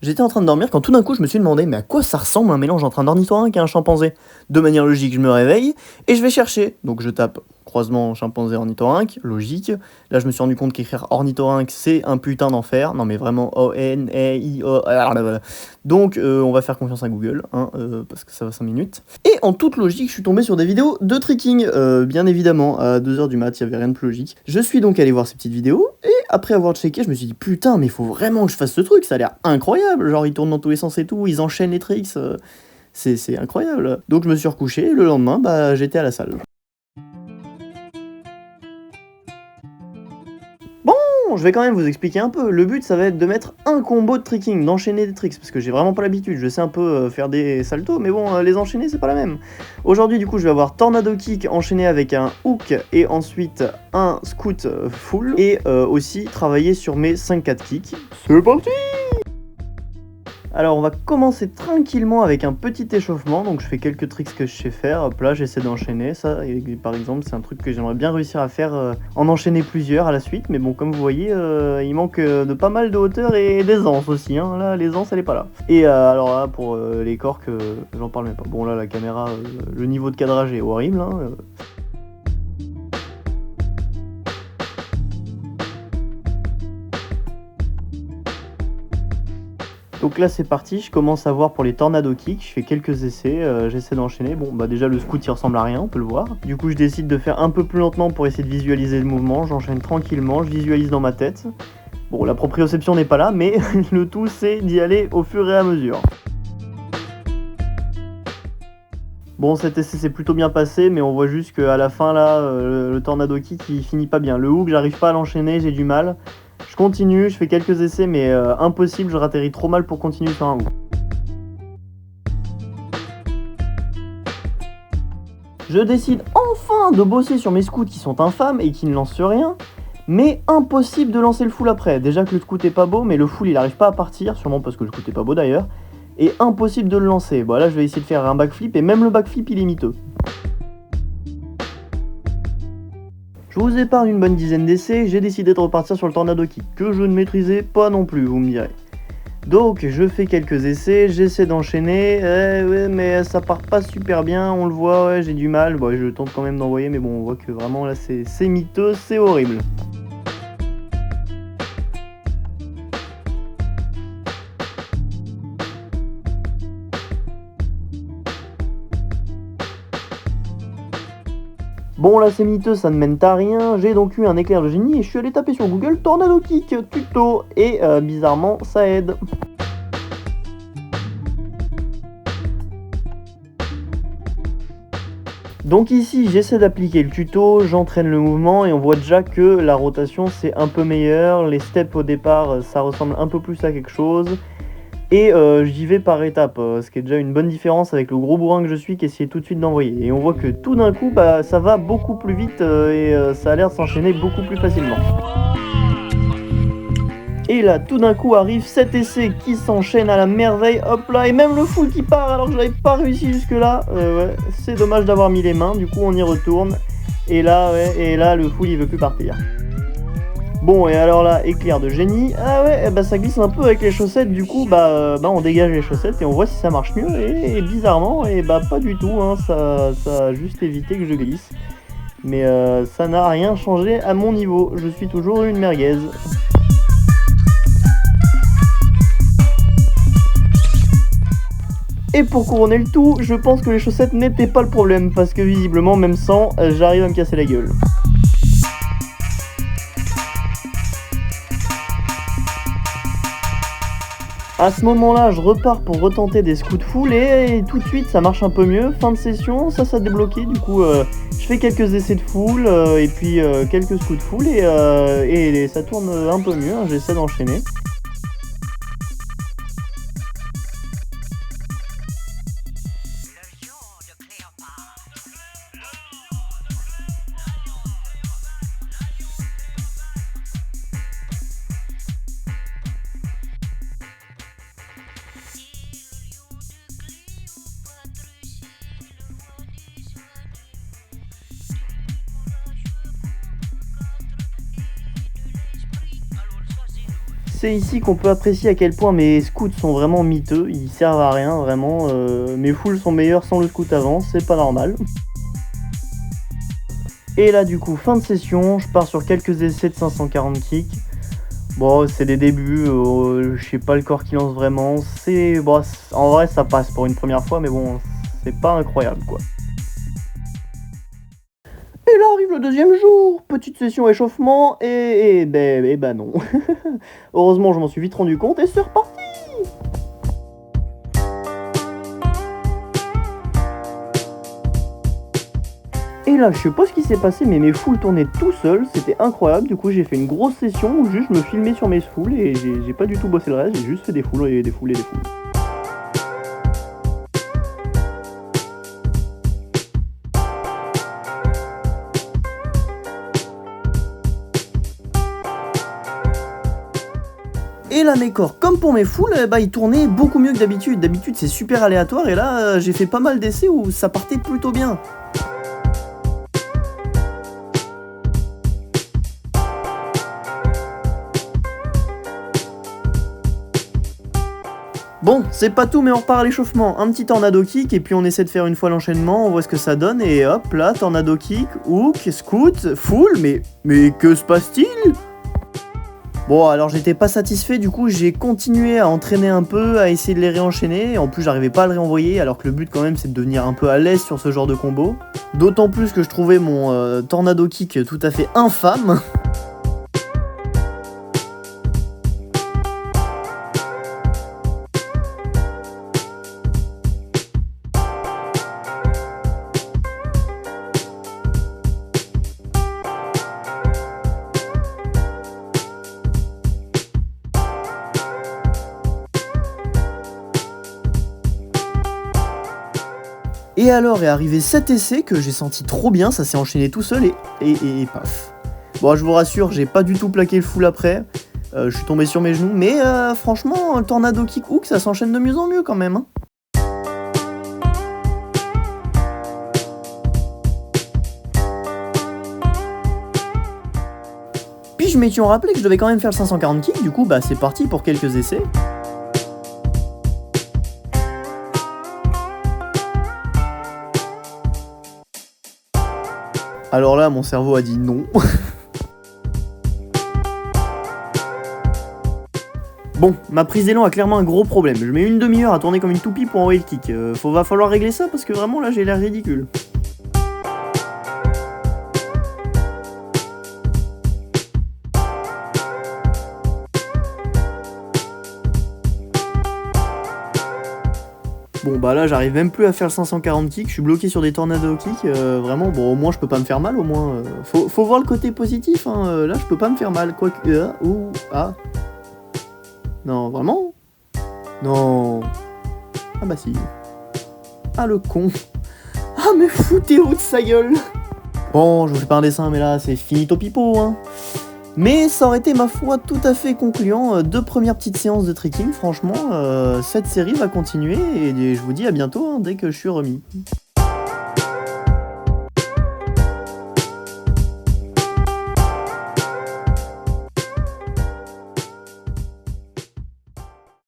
J'étais en train de dormir quand tout d'un coup je me suis demandé mais à quoi ça ressemble un mélange entre un ornithorynque et un chimpanzé? De manière logique, je me réveille et je vais chercher. Donc je tape croisement chimpanzé ornithorynque, logique. Là je me suis rendu compte qu'écrire ornithorynque c'est un putain d'enfer. Non mais vraiment O-N-E-I-O. Donc on va faire confiance à Google, hein, parce que ça va 5 minutes. Et en toute logique, je suis tombé sur des vidéos de tricking. Bien évidemment, à 2h du mat, il n'y avait rien de plus logique. Je suis donc allé voir ces petites vidéos et après avoir checké, je me suis dit putain, mais il faut vraiment que je fasse ce truc, ça a l'air incroyable. Genre ils tournent dans tous les sens et tout, ils enchaînent les tricks. C'est incroyable. Donc je me suis recouché et le lendemain, bah j'étais à la salle. Bon, je vais quand même vous expliquer un peu. Le but, ça va être de mettre un combo de tricking, d'enchaîner des tricks, parce que j'ai vraiment pas l'habitude. Je sais un peu faire des saltos, mais bon, les enchaîner, c'est pas la même. Aujourd'hui, du coup, je vais avoir Tornado Kick enchaîné avec un hook et ensuite un scoot full, et aussi travailler sur mes 5-4 kicks. C'est parti! Alors on va commencer tranquillement avec un petit échauffement, donc je fais quelques tricks que je sais faire, hop là j'essaie d'enchaîner, ça et par exemple c'est un truc que j'aimerais bien réussir à faire, en enchaîner plusieurs à la suite, mais bon comme vous voyez il manque de pas mal de hauteur et d'aisance aussi, hein. Là l'aisance elle est pas là. Et alors là pour les corks j'en parle même pas, bon là la caméra, le niveau de cadrage est horrible, hein. Donc là c'est parti, je commence à voir pour les tornado kicks, je fais quelques essais, j'essaie d'enchaîner. Bon bah déjà le scoot il ressemble à rien, on peut le voir. Du coup je décide de faire un peu plus lentement pour essayer de visualiser le mouvement, j'enchaîne tranquillement, je visualise dans ma tête. Bon la proprioception n'est pas là, mais le tout c'est d'y aller au fur et à mesure. Bon cet essai s'est plutôt bien passé, mais on voit juste qu'à la fin là, le tornado kick il finit pas bien. Le hook j'arrive pas à l'enchaîner, j'ai du mal. Je continue, je fais quelques essais, mais impossible, je ratterris trop mal pour continuer sur un hook. Je décide enfin de bosser sur mes scouts qui sont infâmes et qui ne lancent rien, mais impossible de lancer le full après. Déjà que le scout est pas beau, mais le full il arrive pas à partir, sûrement parce que le scout est pas beau d'ailleurs, et impossible de le lancer. Bon là je vais essayer de faire un backflip, et même le backflip il est miteux. Je vous épargne une bonne dizaine d'essais, j'ai décidé de repartir sur le tornado kick, que je ne maîtrisais pas non plus, vous me direz. Donc je fais quelques essais, j'essaie d'enchaîner, ouais, mais ça part pas super bien, on le voit, ouais, j'ai du mal. Bon, je tente quand même d'envoyer, mais bon, on voit que vraiment là c'est miteux, c'est horrible. Bon là c'est miteux, ça ne mène à rien, j'ai donc eu un éclair de génie et je suis allé taper sur Google Tornado Kick tuto, et bizarrement ça aide. Donc ici j'essaie d'appliquer le tuto, j'entraîne le mouvement et on voit déjà que la rotation c'est un peu meilleur, les steps au départ ça ressemble un peu plus à quelque chose, et j'y vais par étapes, ce qui est déjà une bonne différence avec le gros bourrin que je suis qui essayait tout de suite d'envoyer. Et on voit que tout d'un coup bah, ça va beaucoup plus vite et ça a l'air de s'enchaîner beaucoup plus facilement. Et là, tout d'un coup arrive cet essai qui s'enchaîne à la merveille, hop là, et même le full qui part alors que j'avais pas réussi jusque là. Ouais, c'est dommage d'avoir mis les mains, du coup on y retourne. Et là, ouais, le full il veut plus partir. Bon, et alors là, éclair de génie. Ah ouais, bah ça glisse un peu avec les chaussettes, du coup bah on dégage les chaussettes et on voit si ça marche mieux. Et bizarrement, et bah pas du tout, hein, ça a juste évité que je glisse. Mais ça n'a rien changé à mon niveau, je suis toujours une merguez. Et pour couronner le tout, je pense que les chaussettes n'étaient pas le problème, parce que visiblement, même sans, j'arrive à me casser la gueule. À ce moment-là, je repars pour retenter des scouts full et tout de suite ça marche un peu mieux. Fin de session, ça s'est débloqué, du coup je fais quelques essais de full et puis quelques scouts full et ça tourne un peu mieux, hein, j'essaie d'enchaîner. C'est ici qu'on peut apprécier à quel point mes scouts sont vraiment miteux, ils servent à rien vraiment, mes foules sont meilleures sans le scout avant, c'est pas normal. Et là du coup, fin de session, je pars sur quelques essais de 540 kicks. Bon, c'est des débuts, je sais pas le corps qui lance vraiment, bon, en vrai ça passe pour une première fois, mais bon, c'est pas incroyable quoi. Et là arrive le deuxième jour, petite session échauffement, et ben non. Heureusement je m'en suis vite rendu compte, et c'est reparti. Et là, je sais pas ce qui s'est passé, mais mes foules tournaient tout seuls, c'était incroyable. Du coup, j'ai fait une grosse session où juste je me filmais sur mes foules et j'ai pas du tout bossé le reste, j'ai juste fait des foules et des foules et des foules. Et là, mes corps, comme pour mes foules, bah, ils tournaient beaucoup mieux que d'habitude. D'habitude, c'est super aléatoire et là, j'ai fait pas mal d'essais où ça partait plutôt bien. Bon, c'est pas tout, mais on repart à l'échauffement. Un petit tornado kick, et puis on essaie de faire une fois l'enchaînement, on voit ce que ça donne, et hop, là, tornado kick, hook, scout, full, mais que se passe-t-il? Bon, alors j'étais pas satisfait, du coup j'ai continué à entraîner un peu, à essayer de les réenchaîner, et en plus j'arrivais pas à le réenvoyer, alors que le but quand même c'est de devenir un peu à l'aise sur ce genre de combo. D'autant plus que je trouvais mon tornado kick tout à fait infâme. Et alors est arrivé cet essai que j'ai senti trop bien, ça s'est enchaîné tout seul et paf. Bon, je vous rassure, j'ai pas du tout plaqué le full après, je suis tombé sur mes genoux, mais franchement, un tornado kick hook, ça s'enchaîne de mieux en mieux quand même. Hein. Puis je m'étais rappelé que je devais quand même faire le 540 kicks, du coup bah c'est parti pour quelques essais. Alors là, mon cerveau a dit non. Bon, ma prise d'élan a clairement un gros problème. Je mets une demi-heure à tourner comme une toupie pour envoyer le kick. Va falloir régler ça parce que vraiment là, j'ai l'air ridicule. Bon bah là j'arrive même plus à faire le 540 kicks, je suis bloqué sur des tornado kicks, vraiment bon au moins je peux pas me faire mal au moins, faut voir le côté positif, hein, là je peux pas me faire mal, quoique, non vraiment? Non, ah bah si, ah le con, ah mais foutez-vous de sa gueule. Bon je vous fais pas un dessin mais là c'est finito pipo hein. Mais ça aurait été, ma foi, tout à fait concluant. Deux premières petites séances de trekking, franchement, cette série va continuer et je vous dis à bientôt hein, dès que je suis remis.